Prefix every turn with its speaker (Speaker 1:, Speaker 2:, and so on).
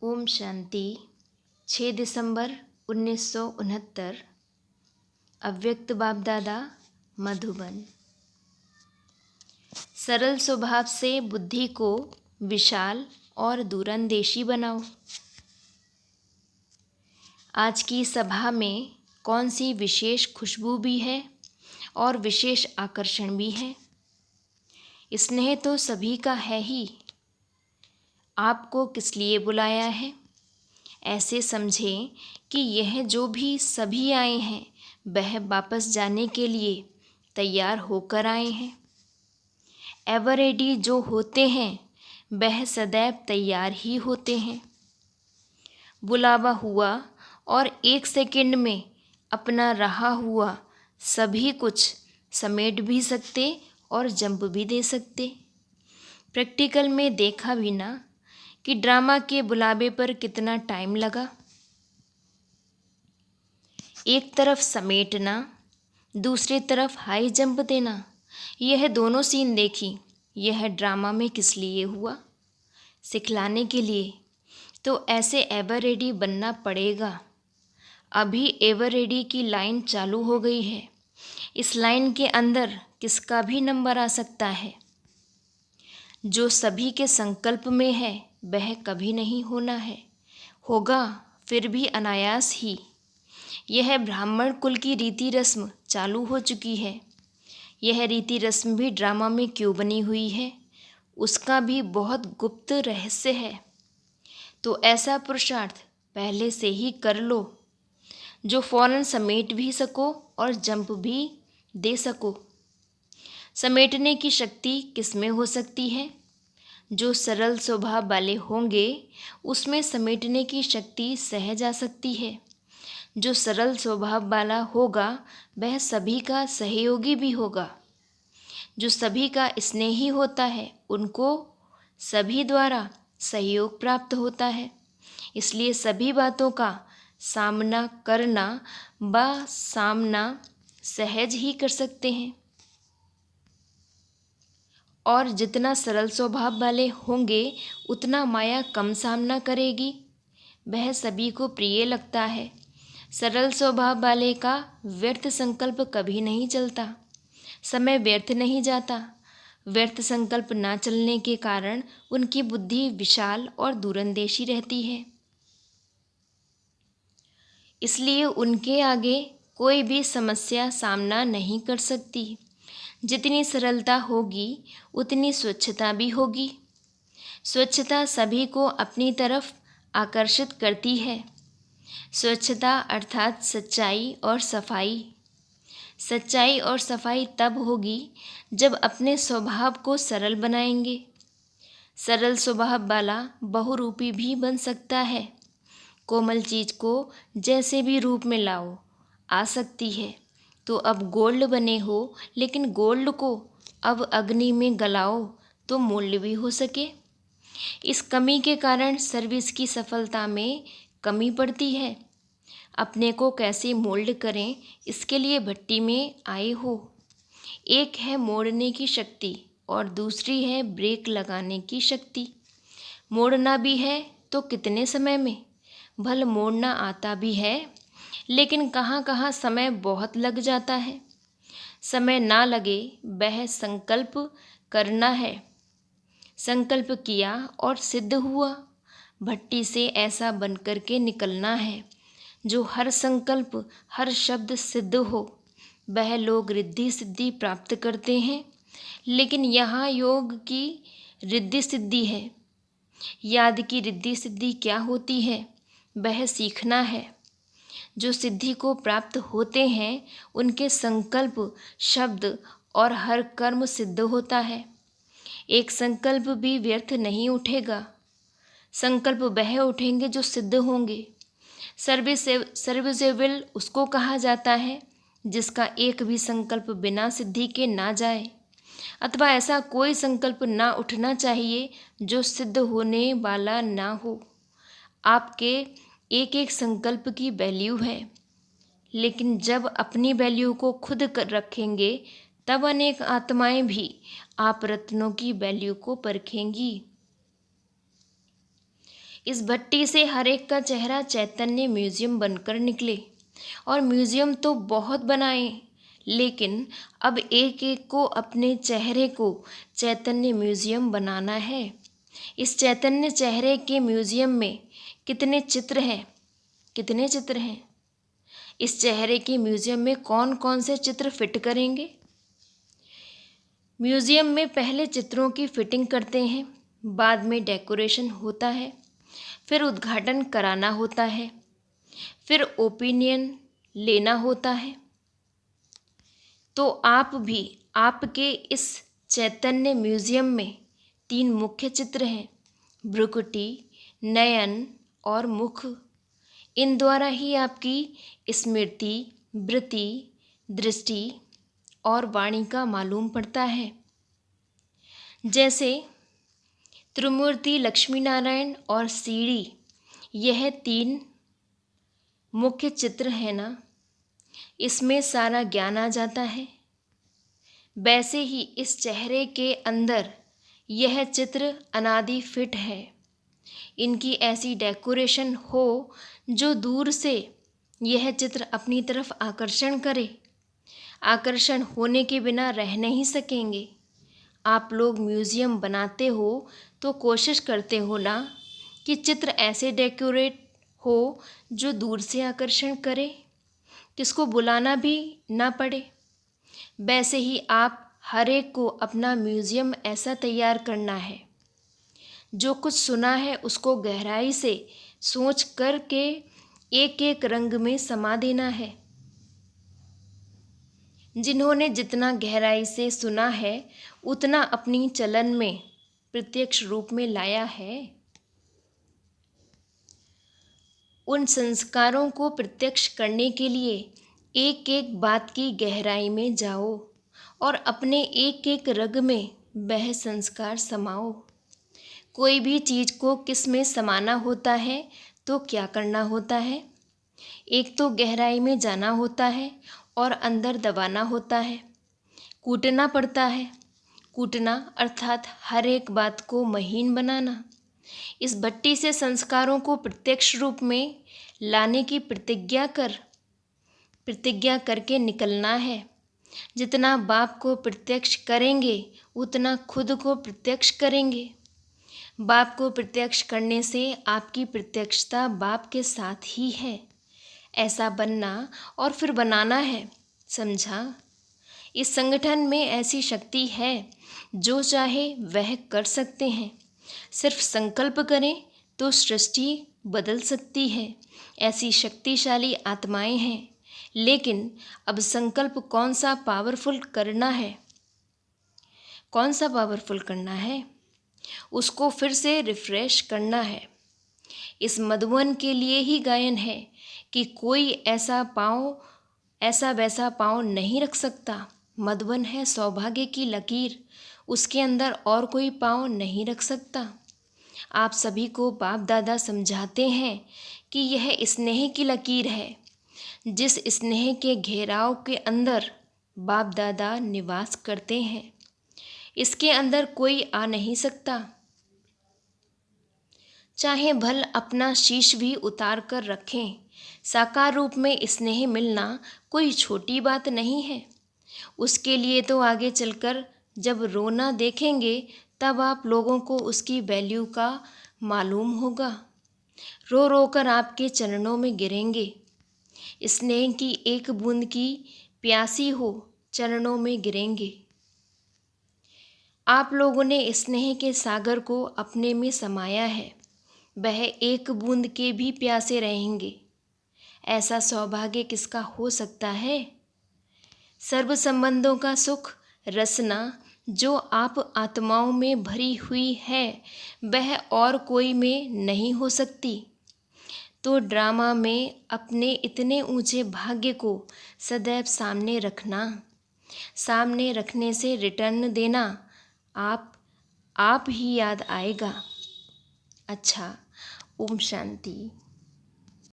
Speaker 1: ओम शांति। 6 दिसंबर 1969। अव्यक्त बाप दादा मधुबन। सरल स्वभाव से बुद्धि को विशाल और दूरंदेशी बनाओ। आज की सभा में कौन सी विशेष खुशबू भी है और विशेष आकर्षण भी है। स्नेह तो सभी का है ही। आपको किस लिए बुलाया है, ऐसे समझें कि यह जो भी सभी आए हैं वह वापस जाने के लिए तैयार होकर आए हैं। एवर रेडी जो होते हैं वह सदैव तैयार ही होते हैं। बुलावा हुआ और 1 सेकंड में अपना रहा हुआ सभी कुछ समेट भी सकते और जंप भी दे सकते। प्रैक्टिकल में देखा भी ना कि ड्रामा के बुलावे पर कितना टाइम लगा। एक तरफ समेटना, दूसरी तरफ हाई जंप देना, यह दोनों सीन देखी। यह ड्रामा में किस लिए हुआ? सिखलाने के लिए। तो ऐसे एवर रेडी बनना पड़ेगा। अभी एवर रेडी की लाइन चालू हो गई है। इस लाइन के अंदर किसका भी नंबर आ सकता है। जो सभी के संकल्प में है वह कभी नहीं होना है, होगा फिर भी अनायास ही। यह ब्राह्मण कुल की रीति रस्म चालू हो चुकी है। यह रीति रस्म भी ड्रामा में क्यों बनी हुई है, उसका भी बहुत गुप्त रहस्य है। तो ऐसा पुरुषार्थ पहले से ही कर लो जो फौरन समेट भी सको और जंप भी दे सको। समेटने की शक्ति किस में हो सकती है? जो सरल स्वभाव वाले होंगे उसमें समेटने की शक्ति सहज आ सकती है। जो सरल स्वभाव वाला होगा वह सभी का सहयोगी भी होगा। जो सभी का स्नेही होता है उनको सभी द्वारा सहयोग प्राप्त होता है। इसलिए सभी बातों का सामना करना व सामना सहज ही कर सकते हैं। और जितना सरल स्वभाव वाले होंगे उतना माया कम सामना करेगी। वह सभी को प्रिय लगता है। सरल स्वभाव वाले का व्यर्थ संकल्प कभी नहीं चलता। समय व्यर्थ नहीं जाता। व्यर्थ संकल्प ना चलने के कारण उनकी बुद्धि विशाल और दूरंदेशी रहती है। इसलिए उनके आगे कोई भी समस्या सामना नहीं कर सकती। जितनी सरलता होगी उतनी स्वच्छता भी होगी। स्वच्छता सभी को अपनी तरफ आकर्षित करती है। स्वच्छता अर्थात सच्चाई और सफाई। सच्चाई और सफाई तब होगी जब अपने स्वभाव को सरल बनाएंगे। सरल स्वभाव वाला बहुरूपी भी बन सकता है। कोमल चीज को जैसे भी रूप में लाओ आ सकती है। तो अब गोल्ड बने हो लेकिन गोल्ड को अब अग्नि में गलाओ तो मोल्ड भी हो सके। इस कमी के कारण सर्विस की सफलता में कमी पड़ती है। अपने को कैसे मोल्ड करें इसके लिए भट्टी में आए हो। एक है मोड़ने की शक्ति और दूसरी है ब्रेक लगाने की शक्ति। मोड़ना भी है तो कितने समय में। भल मोड़ना आता भी है लेकिन कहाँ कहाँ समय बहुत लग जाता है। समय ना लगे वह संकल्प करना है। संकल्प किया और सिद्ध हुआ। भट्टी से ऐसा बन कर के निकलना है जो हर संकल्प हर शब्द सिद्ध हो। वह लोग रिद्धि सिद्धि प्राप्त करते हैं। लेकिन यहाँ योग की रिद्धि सिद्धि है। याद की रिद्धि सिद्धि क्या होती है वह सीखना है। जो सिद्धि को प्राप्त होते हैं उनके संकल्प शब्द और हर कर्म सिद्ध होता है। एक संकल्प भी व्यर्थ नहीं उठेगा। संकल्प वह उठेंगे जो सिद्ध होंगे। सर्विसेबल उसको कहा जाता है जिसका एक भी संकल्प बिना सिद्धि के ना जाए, अथवा ऐसा कोई संकल्प ना उठना चाहिए जो सिद्ध होने वाला ना हो। आपके एक एक संकल्प की वैल्यू है। लेकिन जब अपनी वैल्यू को खुद कर रखेंगे तब अनेक आत्माएं भी आप रत्नों की वैल्यू को परखेंगी। इस भट्टी से हर एक का चेहरा चैतन्य म्यूजियम बनकर निकले। और म्यूजियम तो बहुत बनाए, लेकिन अब एक एक को अपने चेहरे को चैतन्य म्यूजियम बनाना है। इस चैतन्य चेहरे के म्यूजियम में कितने चित्र हैं, कितने चित्र हैं? इस चेहरे के म्यूजियम में कौन कौन से चित्र फिट करेंगे? म्यूजियम में पहले चित्रों की फिटिंग करते हैं, बाद में डेकोरेशन होता है, फिर उद्घाटन कराना होता है, फिर ओपिनियन लेना होता है। तो आप भी आपके इस चैतन्य म्यूजियम में 3 मुख्य चित्र हैं, भ्रुकुटी, नयन और मुख। इन द्वारा ही आपकी स्मृति, वृत्ति, दृष्टि और वाणी का मालूम पड़ता है। जैसे त्रिमूर्ति, लक्ष्मी नारायण और सीढ़ी, यह 3 मुख्य चित्र है ना, इसमें सारा ज्ञान आ जाता है। वैसे ही इस चेहरे के अंदर यह चित्र अनादि फिट है। इनकी ऐसी डेकोरेशन हो जो दूर से यह चित्र अपनी तरफ आकर्षण करे। आकर्षण होने के बिना रह नहीं सकेंगे। आप लोग म्यूज़ियम बनाते हो तो कोशिश करते हो ना कि चित्र ऐसे डेकोरेट हो जो दूर से आकर्षण करे, किसको बुलाना भी ना पड़े। वैसे ही आप हर एक को अपना म्यूज़ियम ऐसा तैयार करना है, जो कुछ सुना है उसको गहराई से सोच कर के एक एक रंग में समा देना है। जिन्होंने जितना गहराई से सुना है उतना अपनी चलन में प्रत्यक्ष रूप में लाया है। उन संस्कारों को प्रत्यक्ष करने के लिए एक एक बात की गहराई में जाओ और अपने एक एक रग में वह संस्कार समाओ। कोई भी चीज़ को किस में समाना होता है तो क्या करना होता है? एक तो गहराई में जाना होता है और अंदर दबाना होता है, कूटना पड़ता है। कूटना अर्थात हर एक बात को महीन बनाना। इस भट्टी से संस्कारों को प्रत्यक्ष रूप में लाने की प्रतिज्ञा करके निकलना है। जितना बाप को प्रत्यक्ष करेंगे उतना खुद को प्रत्यक्ष करेंगे। बाप को प्रत्यक्ष करने से आपकी प्रत्यक्षता बाप के साथ ही है। ऐसा बनना और फिर बनाना है, समझा? इस संगठन में ऐसी शक्ति है, जो चाहे वह कर सकते हैं। सिर्फ संकल्प करें तो सृष्टि बदल सकती है। ऐसी शक्तिशाली आत्माएं हैं। लेकिन अब संकल्प कौन सा पावरफुल करना है? कौन सा पावरफुल करना है? उसको फिर से रिफ्रेश करना है। इस मधुवन के लिए ही गायन है कि कोई ऐसा वैसा पाँव नहीं रख सकता। मधुवन है सौभाग्य की लकीर, उसके अंदर और कोई पाँव नहीं रख सकता। आप सभी को बाप दादा समझाते हैं कि यह स्नेह की लकीर है, जिस स्नेह के घेराव के अंदर बाप दादा निवास करते हैं। इसके अंदर कोई आ नहीं सकता। चाहे भल अपना शीश भी उतार कर रखें, साकार रूप में स्नेह मिलना कोई छोटी बात नहीं है। उसके लिए तो आगे चलकर जब रोना देखेंगे तब आप लोगों को उसकी वैल्यू का मालूम होगा। रो रो कर आपके चरणों में गिरेंगे। स्नेह की एक बूंद की प्यासी हो चरणों में गिरेंगे। आप लोगों ने स्नेह के सागर को अपने में समाया है, वह एक बूंद के भी प्यासे रहेंगे। ऐसा सौभाग्य किसका हो सकता है? सर्व संबंधों का सुख रसना जो आप आत्माओं में भरी हुई है, वह और कोई में नहीं हो सकती। तो ड्रामा में अपने इतने ऊंचे भाग्य को सदैव सामने रखना। सामने रखने से रिटर्न देना आप ही याद आएगा। अच्छा, ओम शांति।